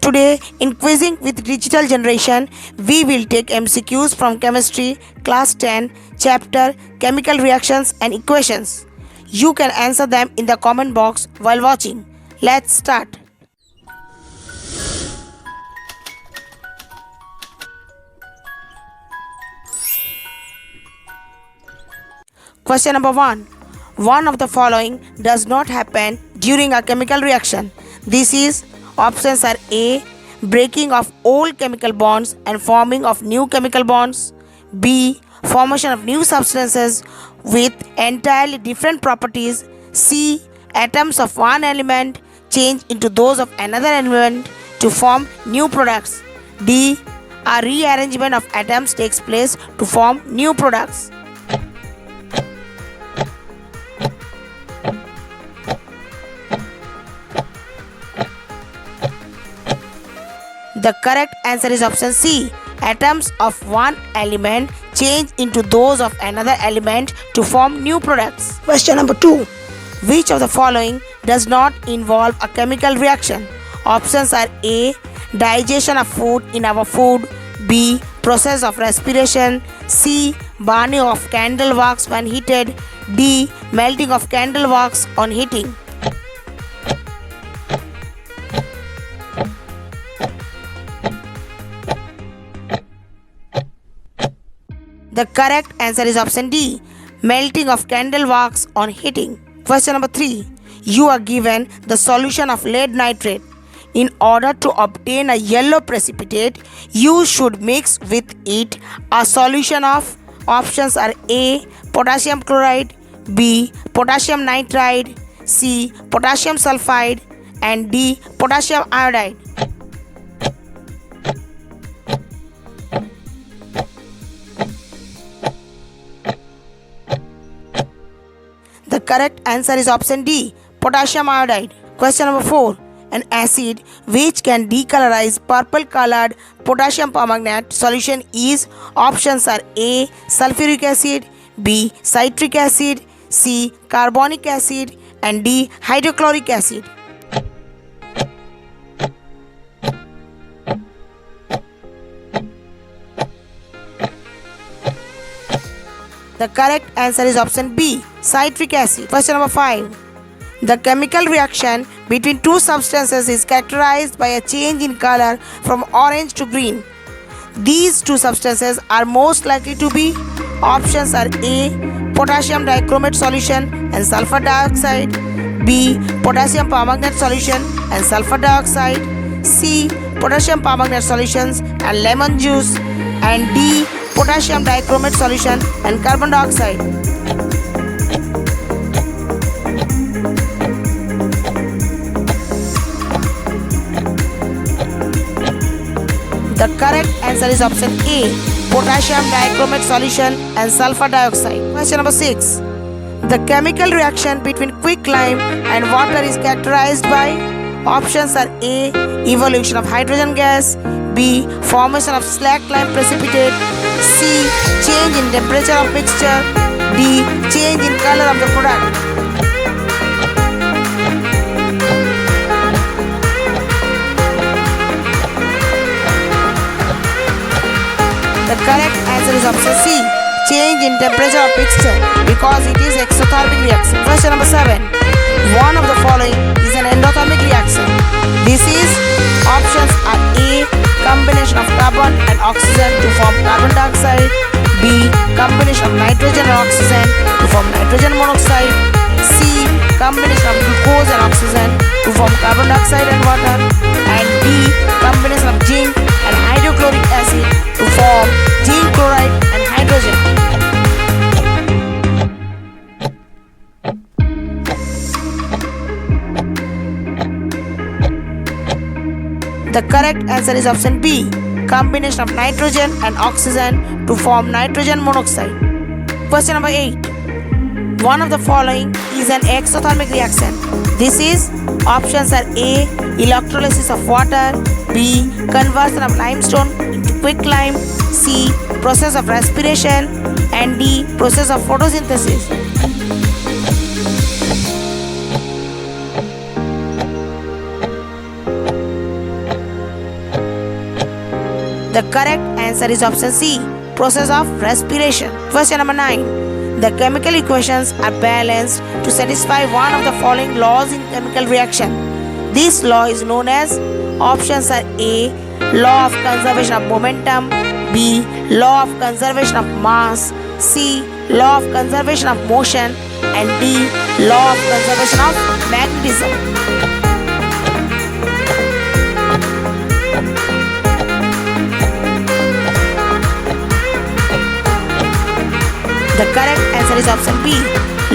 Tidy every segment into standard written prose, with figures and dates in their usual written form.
Today, in Quizzing with Digital Generation, we will take MCQs from Chemistry, Class 10, Chapter Chemical Reactions and Equations. You can answer them in the comment box while watching. Let's start. Question number 1. One of the following does not happen during a chemical reaction. This is options are A. Breaking of old chemical bonds and forming of new chemical bonds. B. Formation of new substances with entirely different properties. C. Atoms of one element change into those of another element to form new products. D. A rearrangement of atoms takes place to form new products. The correct answer is option C. Atoms of one element change into those of another element to form new products. Question number 2. Which of the following does not involve a chemical reaction? Options are A. Digestion of food in our food. B. Process of respiration. C. Burning of candle wax when heated. D. Melting of candle wax on heating. The correct answer is option D. Melting of candle wax on heating. Question number 3. You are given the solution of lead nitrate. In order to obtain a yellow precipitate, you should mix with it a solution of options are A. Potassium chloride, B. Potassium nitride, C. Potassium sulfide, and D. Potassium iodide. The correct answer is option D. Potassium iodide. Question number 4. An acid which can decolorize purple colored potassium permanganate solution is options are A. Sulfuric acid, B. Citric acid, C. Carbonic acid, and D. Hydrochloric acid. The correct answer is option B. Citric acid. Question number 5. The chemical reaction between two substances is characterized by a change in color from orange to green. These two substances are most likely to be options are A. Potassium dichromate solution and sulfur dioxide, B. Potassium permanganate solution and sulfur dioxide, C. Potassium permanganate solutions and lemon juice, and D. Potassium dichromate solution and carbon dioxide. The correct answer is option A. Potassium dichromate solution and sulfur dioxide. Question number 6. The chemical reaction between quicklime and water is characterized by options are A. Evolution of hydrogen gas, B. Formation of slack-lime precipitate, C. Change in temperature of mixture, D. Change in color of the product. The correct answer is option C. Change in temperature of mixture because it is exothermic reaction. Question number 7. One of the following is an endothermic reaction. This is options are A. Combination of carbon and oxygen to form carbon dioxide, B. Combination of nitrogen and oxygen to form nitrogen monoxide, C. Combination of glucose and oxygen to form carbon dioxide and water, and D. Combination of zinc and hydrochloric acid to form zinc chloride and hydrogen. The correct answer is option B. Combination of nitrogen and oxygen to form nitrogen monoxide. Question number 8. One of the following is an exothermic reaction. This is options are A. Electrolysis of water, B. Conversion of limestone into quicklime, C. Process of respiration, and D. Process of photosynthesis. The correct answer is option C, process of respiration. Question number 9. The chemical equations are balanced to satisfy one of the following laws in chemical reaction. This law is known as, options are A, law of conservation of momentum, B, law of conservation of mass, C, law of conservation of motion, and D, law of conservation of magnetism. The correct answer is option B,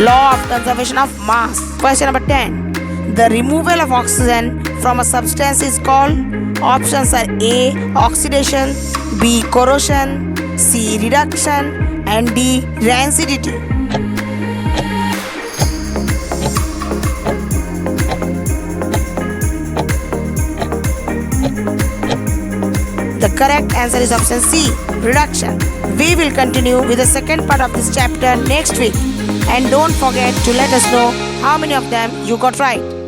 law of conservation of mass. Question number 10. The removal of oxygen from a substance is called, options are A, oxidation, B, corrosion, C, reduction, and D, rancidity. The correct answer is option C, reduction. We will continue with the second part of this chapter next week. And don't forget to let us know how many of them you got right.